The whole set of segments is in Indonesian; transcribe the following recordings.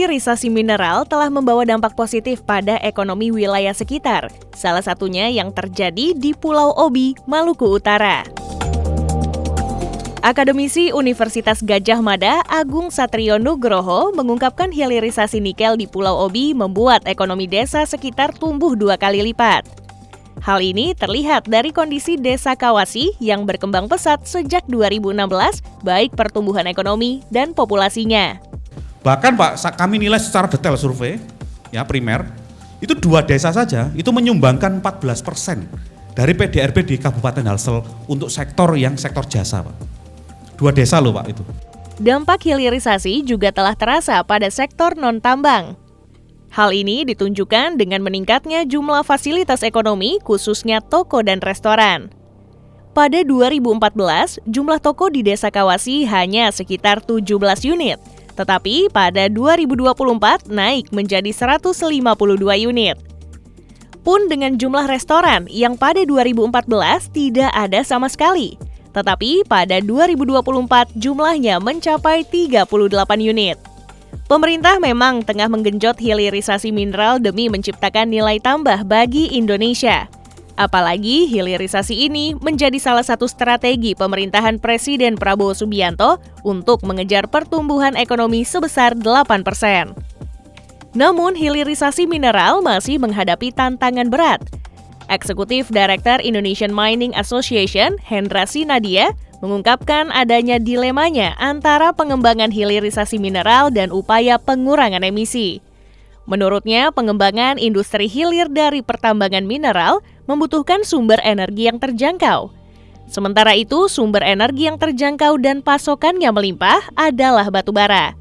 Hilirisasi mineral telah membawa dampak positif pada ekonomi wilayah sekitar, salah satunya yang terjadi di Pulau Obi, Maluku Utara. Akademisi Universitas Gadjah Mada Agung Satrio Nugroho mengungkapkan hilirisasi nikel di Pulau Obi membuat ekonomi desa sekitar tumbuh 2 kali lipat. Hal ini terlihat dari kondisi desa Kawasi yang berkembang pesat sejak 2016, baik pertumbuhan ekonomi dan populasinya. Bahkan Pak, kami nilai secara detail survei, ya primer, itu 2 desa saja, itu menyumbangkan 14% dari PDRB di Kabupaten Halsel untuk sektor jasa Pak. 2 desa loh Pak itu. Dampak hilirisasi juga telah terasa pada sektor non-tambang. Hal ini ditunjukkan dengan meningkatnya jumlah fasilitas ekonomi, khususnya toko dan restoran. Pada 2014, jumlah toko di Desa Kawasi hanya sekitar 17 unit, tetapi pada 2024 naik menjadi 152 unit. Pun dengan jumlah restoran yang pada 2014 tidak ada sama sekali, tetapi pada 2024 jumlahnya mencapai 38 unit. Pemerintah memang tengah menggenjot hilirisasi mineral demi menciptakan nilai tambah bagi Indonesia. Apalagi hilirisasi ini menjadi salah satu strategi pemerintahan Presiden Prabowo Subianto untuk mengejar pertumbuhan ekonomi sebesar 8%. Namun hilirisasi mineral masih menghadapi tantangan berat. Eksekutif Direktur Indonesian Mining Association, Hendra Sinadia, mengungkapkan adanya dilemanya antara pengembangan hilirisasi mineral dan upaya pengurangan emisi. Menurutnya, pengembangan industri hilir dari pertambangan mineral membutuhkan sumber energi yang terjangkau. Sementara itu, sumber energi yang terjangkau dan pasokannya melimpah adalah batu bara.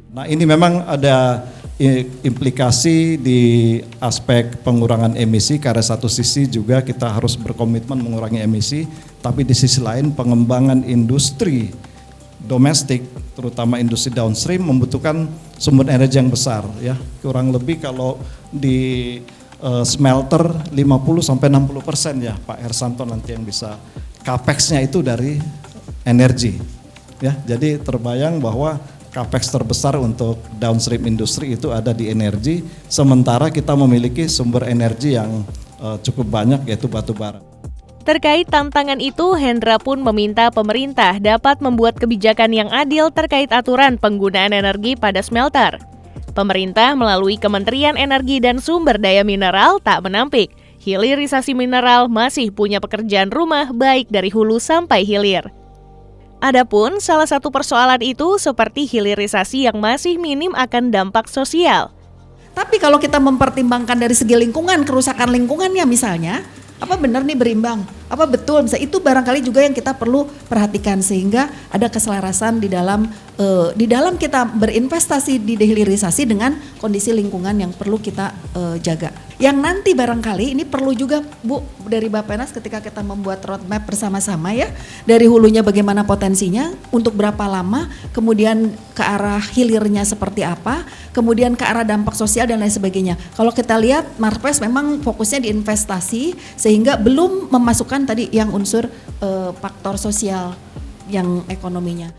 Nah, ini memang ada implikasi di aspek pengurangan emisi, karena satu sisi juga kita harus berkomitmen mengurangi emisi, tapi di sisi lain pengembangan industri domestik, terutama industri downstream, membutuhkan sumber energi yang besar, ya. Kurang lebih kalau di smelter 50-60% ya Pak Hersanto nanti yang bisa capex-nya itu dari energi, ya. Jadi terbayang bahwa capex terbesar untuk downstream industri itu ada di energi, sementara kita memiliki sumber energi yang cukup banyak, yaitu batu bara. Terkait tantangan itu, Hendra pun meminta pemerintah dapat membuat kebijakan yang adil terkait aturan penggunaan energi pada smelter. Pemerintah melalui Kementerian Energi dan Sumber Daya Mineral tak menampik. Hilirisasi mineral masih punya pekerjaan rumah baik dari hulu sampai hilir. Adapun salah satu persoalan itu seperti hilirisasi yang masih minim akan dampak sosial. Tapi kalau kita mempertimbangkan dari segi lingkungan, kerusakan lingkungannya misalnya, apa benar nih berimbang? Apa betul? Misalnya itu barangkali juga yang kita perlu perhatikan sehingga ada keselarasan di dalam kita berinvestasi di dehilirisasi dengan kondisi lingkungan yang perlu kita jaga. Yang nanti barangkali ini perlu juga Bu dari Bappenas ketika kita membuat roadmap bersama-sama ya, dari hulunya bagaimana potensinya, untuk berapa lama, kemudian ke arah hilirnya seperti apa, kemudian ke arah dampak sosial dan lain sebagainya. Kalau kita lihat Marpes memang fokusnya di investasi sehingga belum memasukkan tadi yang unsur faktor sosial yang ekonominya.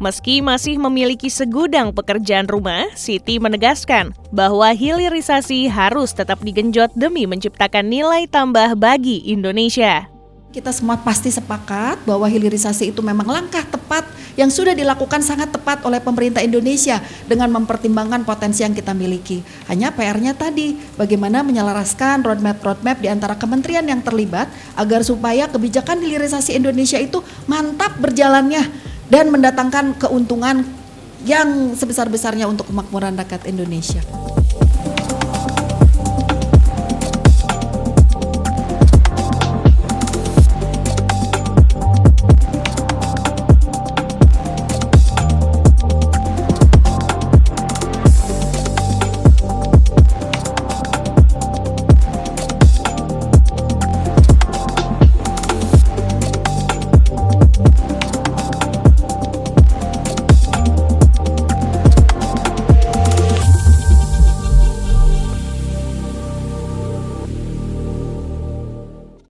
Meski masih memiliki segudang pekerjaan rumah, Siti menegaskan bahwa hilirisasi harus tetap digenjot demi menciptakan nilai tambah bagi Indonesia. Kita semua pasti sepakat bahwa hilirisasi itu memang langkah tepat yang sudah dilakukan sangat tepat oleh pemerintah Indonesia dengan mempertimbangkan potensi yang kita miliki. Hanya PR-nya tadi, bagaimana menyelaraskan roadmap di antara kementerian yang terlibat agar supaya kebijakan hilirisasi Indonesia itu mantap berjalannya dan mendatangkan keuntungan yang sebesar-besarnya untuk kemakmuran rakyat Indonesia.